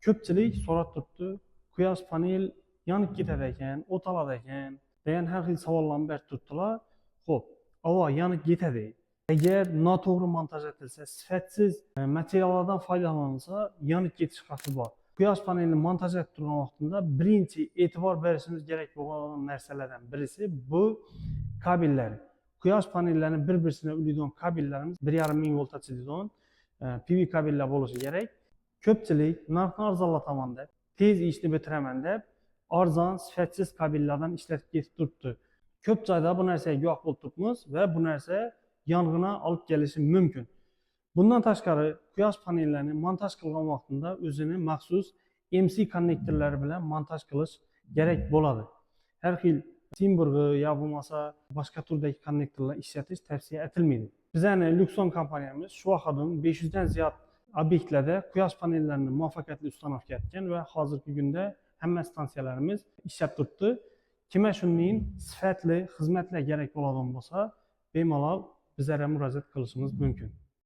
Ko'pchilik so'rab turibdi, quyosh panel yonib ketadi ekan, o'taladi ekan degan har xil savollarni berib turibdilar. Xo'p, avval yonib ketadi. Agar noto'g'ri montaj etilsa, sifatsiz materiallardan foydalanilsa, yonib ketish xavfi bor. Quyosh panelini montaj etib turgan vaqtida birinchi e'tibor berishimiz kerak bo'lgan narsalardan birisi bu kabellar. Quyosh panellarini bir-birine ulaydigan kabellarimiz 1,5 ming voltgacha deydigan PV kabellar bo'lishi kerak. Ko'pchilik narxni arzonlataman deb, tez ishni bitiraman deb, arzon sifatsiz kabellardan ishlatib ketib turibdi. Ko'p joyda bu narsaga guvoh bo'lib turibmiz va bu narsa yong'inga olib kelishi mumkin. Bundan tashqari, quyosh panellarini montaj qilgan vaqtida o'zini maxsus MC konnektorlari bilan montaj qilish kerak bo'ladi. Har xil Timburg'i yo bo'lmasa boshqa turdagi konnektorlar ishlatish tavsiya etilmaydi. Bizning Luxon kompaniyamiz shu vaqtdan 500 dan ziyod obyektlarda quyosh panellarini muvaffaqiyatli ustanovka etgan va hozirgi kunda hamma stansiyalarimiz ishlab turibdi. Kimga shunning sifatli xizmatlar kerak bo'ladigan bo'lsa, bemalol bizlarga murojaat qilishimiz mumkin.